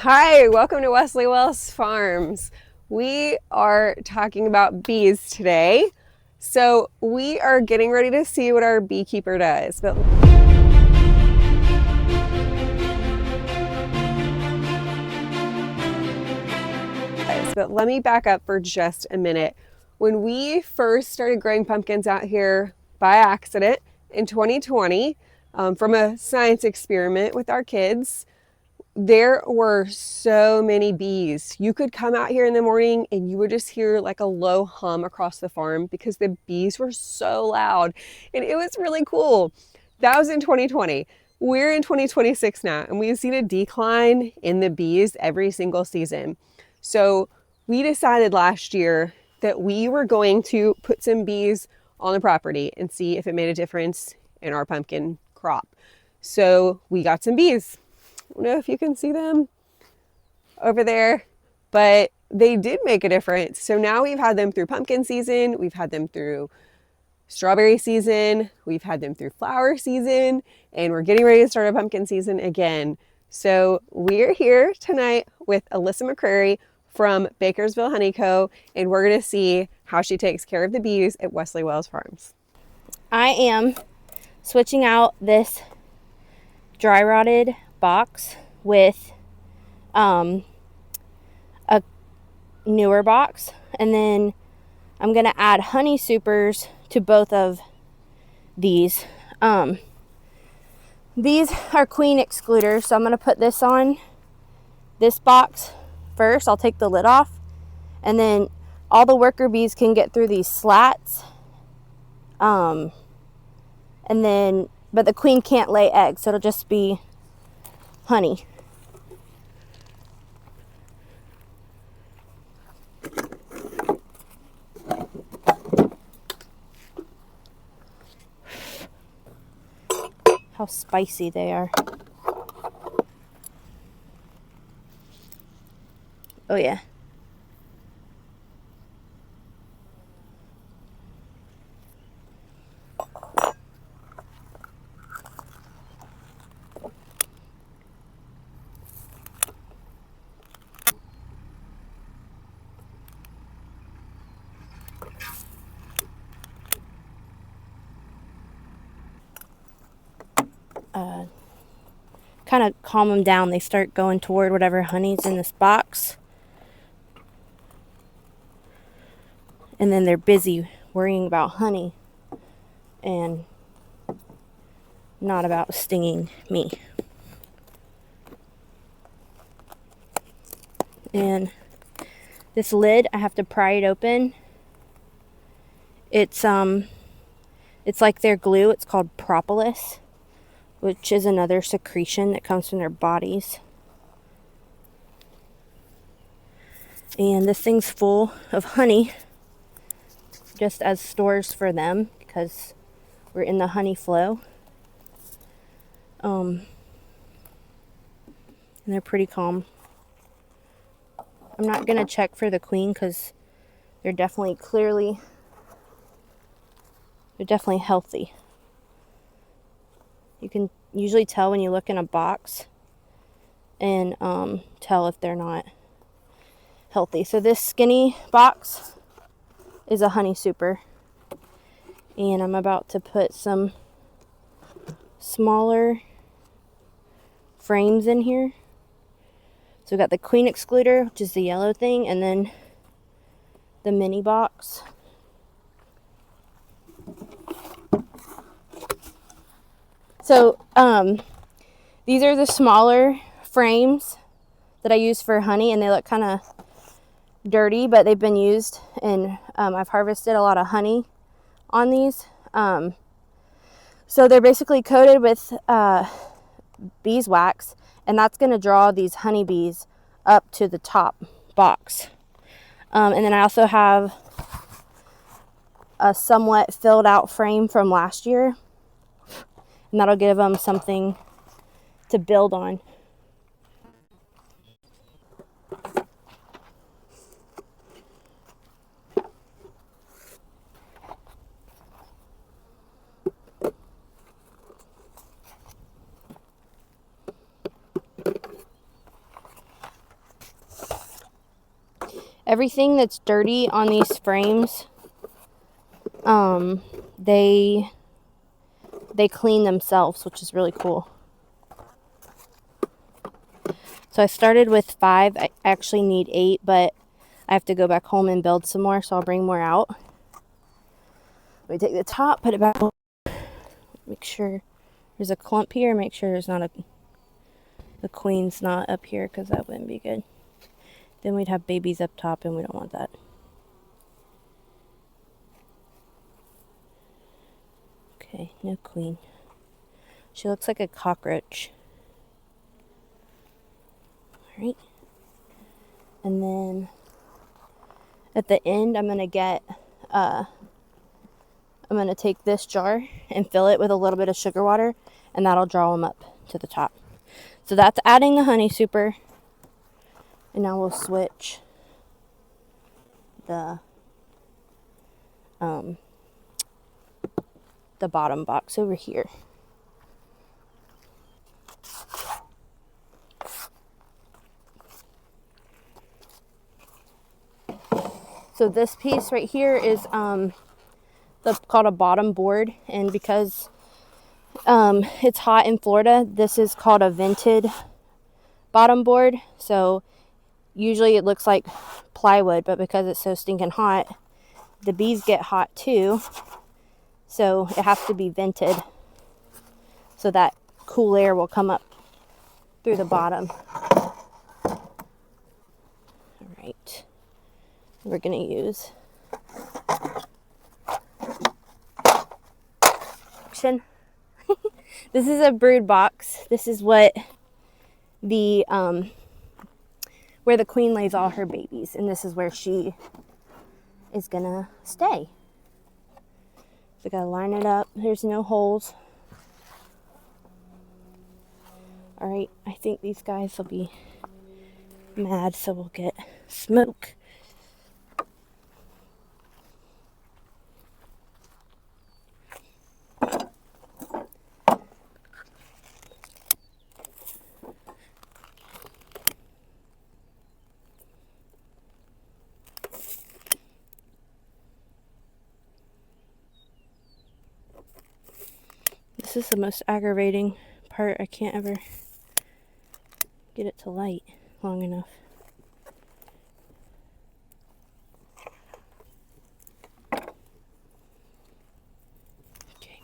Hi, welcome to Wesley Wells Farms. We are talking about bees today. So we are getting ready to see what our beekeeper does. But let me back up for just a minute. When we first started growing pumpkins out here by accident in 2020, from a science experiment with our kids, there were so many bees. You could come out here in the morning and you would just hear like a low hum across the farm because the bees were so loud, and it was really cool. That was in 2020. We're in 2026 now, and we've seen a decline in the bees every single season. So we decided last year that we were going to put some bees on the property and see if it made a difference in our pumpkin crop. So we got some bees. I don't know if you can see them over there, but they did make a difference. So now we've had them through pumpkin season, we've had them through strawberry season, we've had them through flower season, and we're getting ready to start a pumpkin season again. So we're here tonight with Alyssa McCrary from Bakersville Honey Co, and we're going to see how she takes care of the bees at Wesley Wells Farms. I am switching out this dry rotted box with a newer box, and then I'm going to add honey supers to both of these. These are queen excluders, so I'm going to put this on this box first. I'll take the lid off, and then all the worker bees can get through these slats. And then, but the queen can't lay eggs, so it'll just be honey. How spicy they are. Oh yeah. Kind of calm them down. They start going toward whatever honey's in this box, and then they're busy worrying about honey and not about stinging me. And this lid, I have to pry it open. It's like their glue. It's called propolis, which is another secretion that comes from their bodies. And this thing's full of honey, just as stores for them, because we're in the honey flow. And they're pretty calm. I'm not going to check for the queen because they're definitely healthy. You can usually tell when you look in a box and tell if they're not healthy. So this skinny box is a honey super, and I'm about to put some smaller frames in here. So we got the queen excluder, which is the yellow thing, and then the mini box. So these are the smaller frames that I use for honey, and they look kind of dirty, but they've been used, and I've harvested a lot of honey on these. So they're basically coated with beeswax, and that's going to draw these honeybees up to the top box. And then I also have a somewhat filled out frame from last year, and that'll give them something to build on. Everything that's dirty on these frames, they clean themselves, which is really cool. So I started with 5. I actually need 8, but I have to go back home and build some more, so I'll bring more out. Let me take the top, put it back, make sure there's a clump here, make sure there's not the queen's not up here, because that wouldn't be good. Then we'd have babies up top, and we don't want that. Okay, no queen. She looks like a cockroach. Alright. And then at the end, I'm going to take this jar and fill it with a little bit of sugar water, and that'll draw them up to the top. So that's adding the honey super. And now we'll switch the bottom box over here. So this piece right here is called a bottom board, and because it's hot in Florida, this is called a vented bottom board. So usually it looks like plywood, but because it's so stinking hot, the bees get hot too. So it has to be vented so that cool air will come up through the bottom. All right. We're gonna use action. This is a brood box. This is what the where the queen lays all her babies, and this is where she is gonna stay. So gotta line it up. There's no holes. All right, I think these guys will be mad, so we'll get smoke. This is the most aggravating part. I can't ever get it to light long enough. Okay.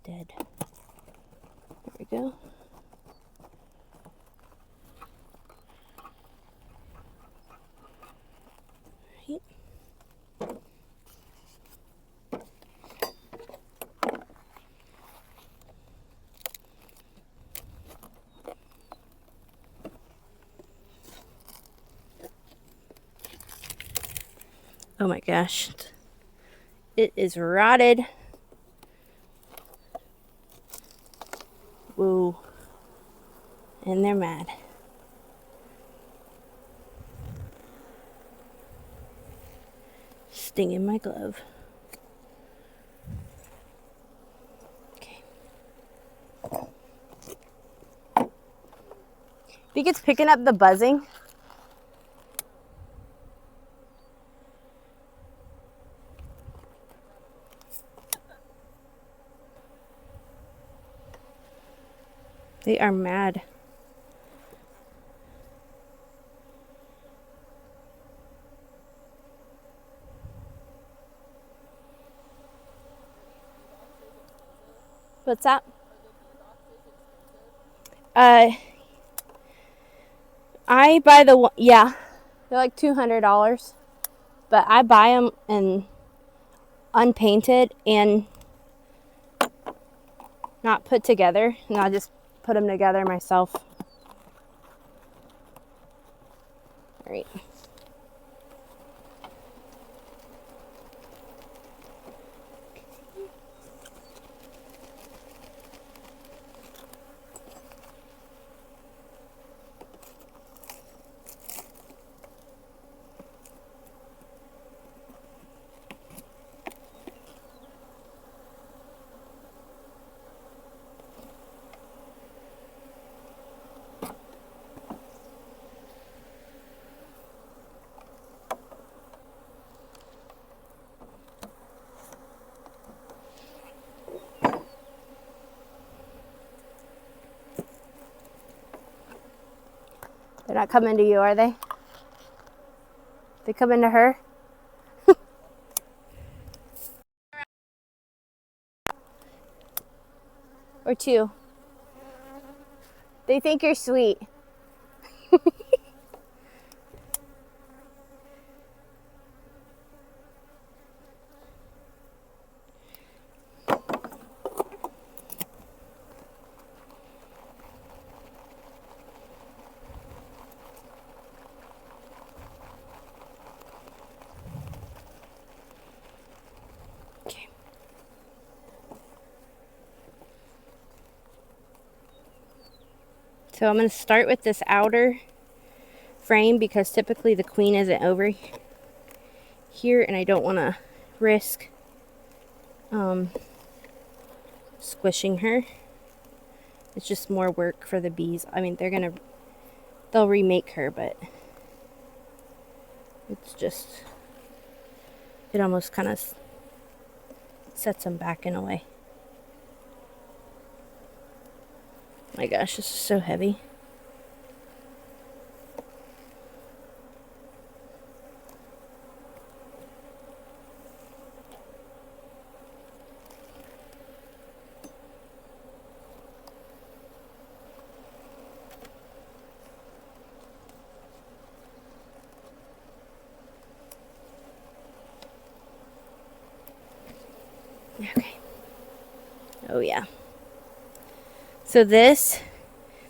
Dead. There we go. Right. Oh my gosh. It is rotted. Whoa. And they're mad. Stinging my glove. Okay. Think it's picking up the buzzing? They are mad. What's that? I buy yeah, they're like $200, but I buy them in unpainted and not put together, and I just put them together myself. All right. They're not coming to you, are they? They come into her? Or two. They think you're sweet. Okay. So I'm going to start with this outer frame because typically the queen isn't over here and I don't want to risk squishing her. It's just more work for the bees. I mean, they'll remake her, but it's just, it almost kind of sets them back in a way. My gosh, this is so heavy. Okay. Oh yeah. So this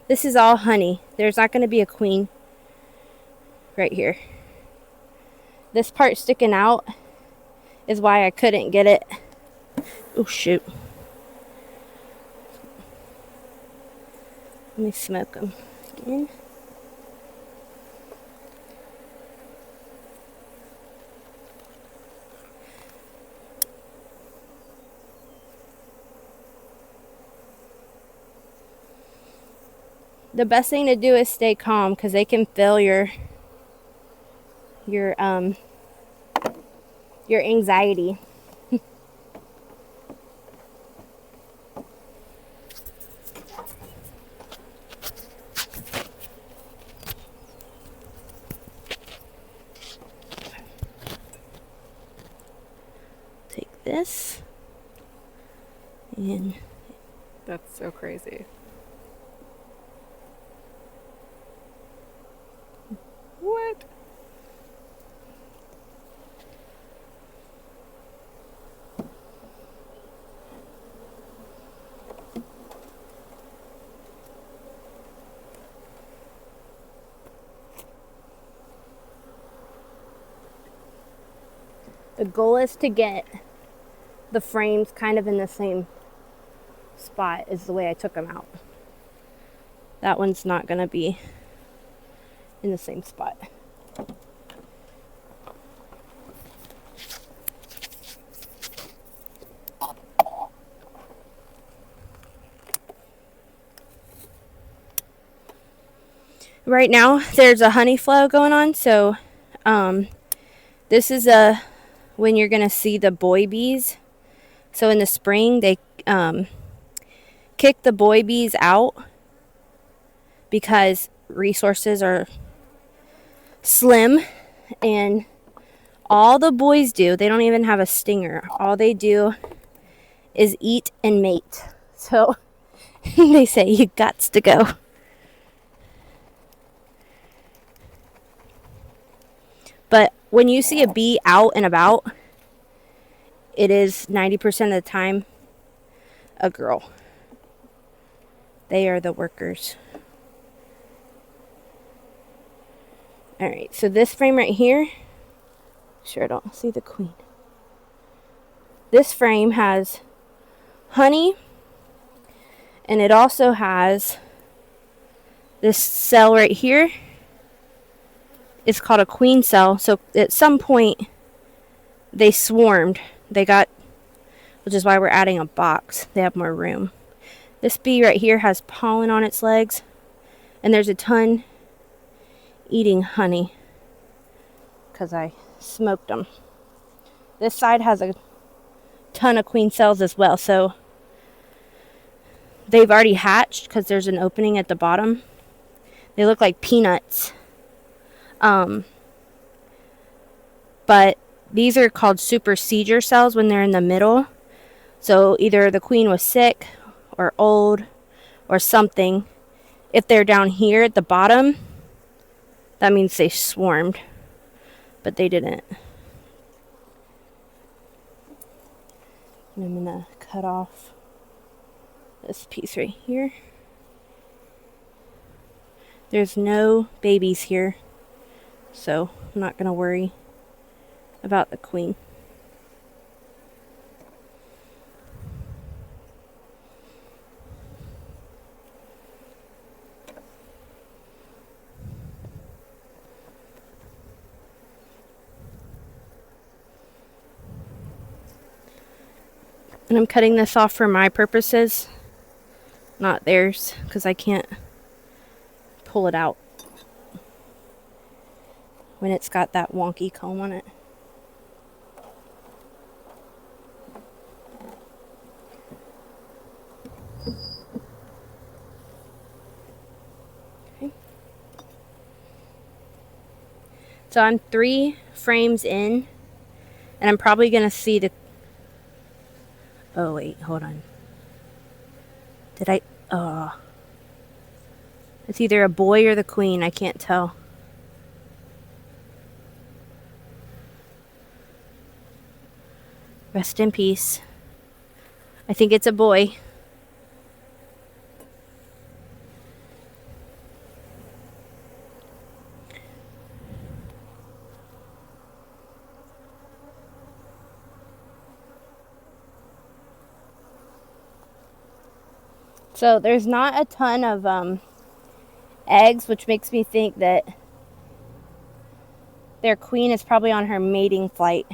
is all honey. There's not going to be a queen right here. This part sticking out is why I couldn't get it. Oh shoot. Let me smoke them again. The best thing to do is stay calm because they can feel your anxiety. Take this and That's so crazy. What? the goal is to get the frames kind of in the same spot as the way I took them out. That one's not going to be in the same spot. Right now there's a honey flow going on, so this is when you're gonna see the boy bees. So in the spring they kick the boy bees out because resources are slim, and all the boys do, they don't even have a stinger, all they do is eat and mate. So they say you gots to go. But when you see a bee out and about, it is 90% of the time a girl. They are the workers. Alright, so this frame right here, sure I don't see the queen. This frame has honey, and it also has this cell right here. It's called a queen cell. So at some point they swarmed. They got, which is why we're adding a box. They have more room. This bee right here has pollen on its legs, and there's a ton eating honey because I smoked them. This side has a ton of queen cells as well. So they've already hatched because there's an opening at the bottom. They look like peanuts. But these are called supersedure cells when they're in the middle. So either the queen was sick or old or something. If they're down here at the bottom, that means they swarmed, but they didn't. And I'm gonna cut off this piece right here. There's no babies here, so I'm not gonna worry about the queen. And I'm cutting this off for my purposes, not theirs, because I can't pull it out when it's got that wonky comb on it. Okay. So I'm 3 frames in, and I'm probably going to see the... Oh, wait, hold on. Did I... It's either a boy or the queen. I can't tell. Rest in peace. I think it's a boy. So there's not a ton of eggs, which makes me think that their queen is probably on her mating flight.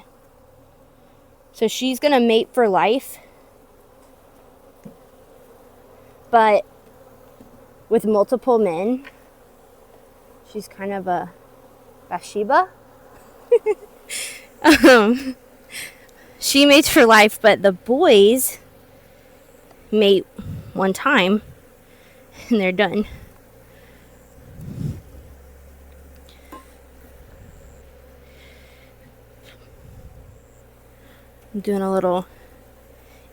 So she's gonna mate for life, but with multiple men. She's kind of a Bathsheba. She mates for life, but the boys mate one time and they're done. I'm doing a little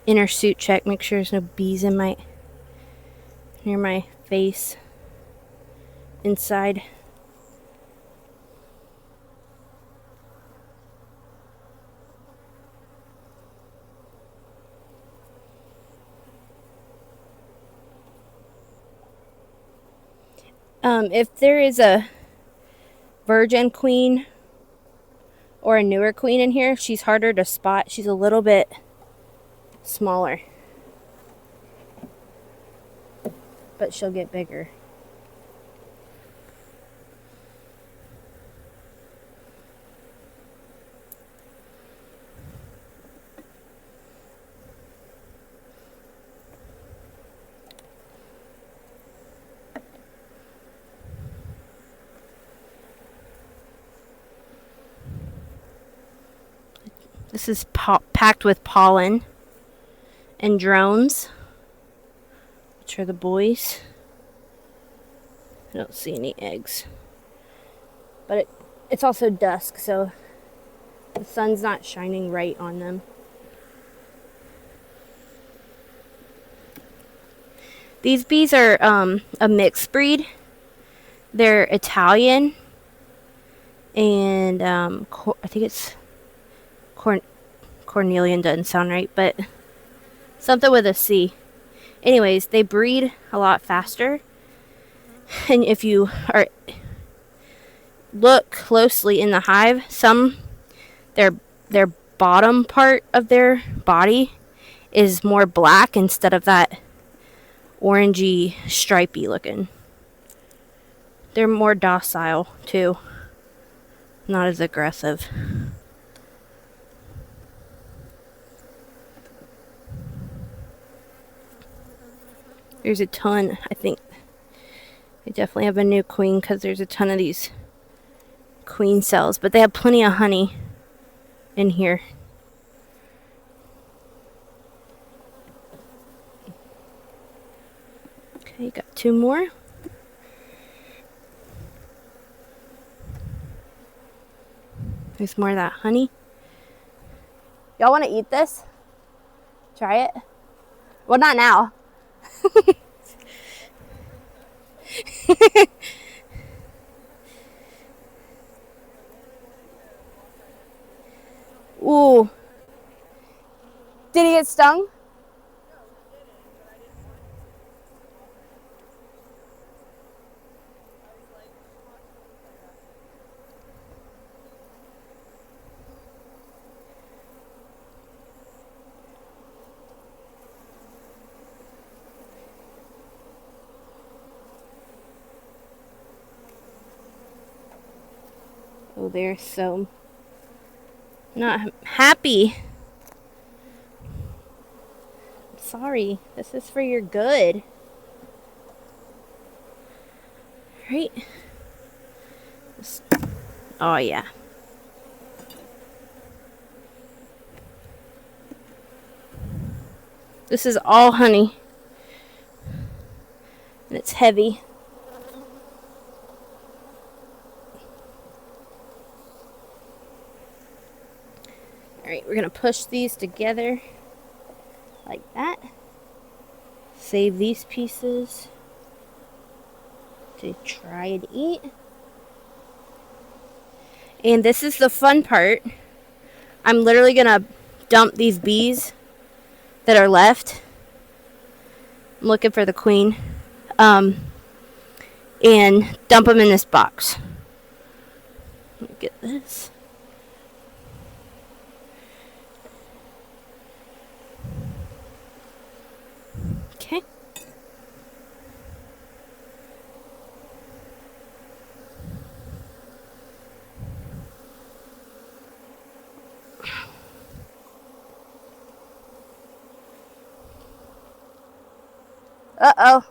inner suit check, make sure there's no bees in near my face inside. If there is a virgin queen or a newer queen in here, she's harder to spot. She's a little bit smaller, but she'll get bigger. This is packed with pollen and drones, which are the boys. I don't see any eggs. But it's also dusk, so the sun's not shining right on them. These bees are a mixed breed. They're Italian, and I think it's Cornelian, doesn't sound right, but something with a C. Anyways, they breed a lot faster, and if you look closely in the hive, their bottom part of their body is more black instead of that orangey stripey looking. They're more docile too, not as aggressive. There's a ton. I think they definitely have a new queen because there's a ton of these queen cells, but they have plenty of honey in here. Okay, got 2 more. There's more of that honey. Y'all want to eat this? Try it? Well, not now. Ooh. Did he get stung? Oh, they're so not happy. I'm sorry. This is for your good. Right? Oh, yeah. This is all honey. And it's heavy. Alright, we're going to push these together like that. Save these pieces to try and eat. And this is the fun part. I'm literally going to dump these bees that are left. I'm looking for the queen. And dump them in this box. Let me get this. Okay. Uh-oh.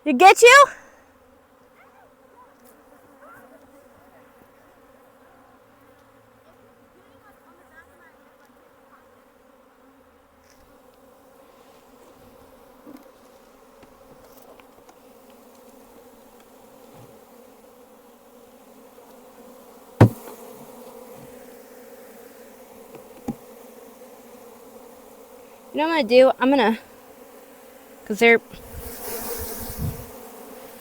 It get you? You know what I'm gonna do? I'm gonna, because they're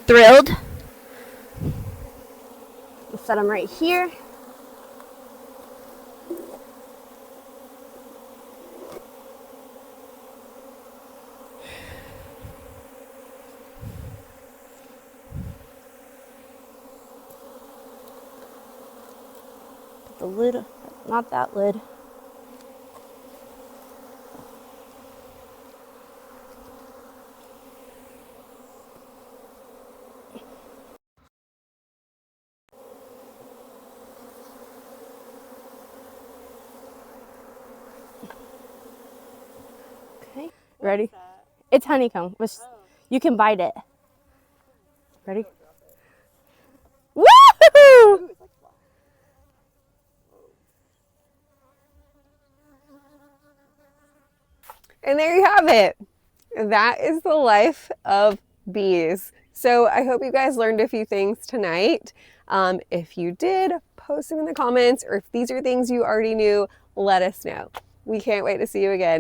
thrilled. We'll set them right here. Put the lid, not that lid. Okay, ready? It's honeycomb. You can bite it. Ready? Woo! And there you have it. That is the life of bees. So I hope you guys learned a few things tonight. If you did, post them in the comments, or if these are things you already knew, let us know. We can't wait to see you again.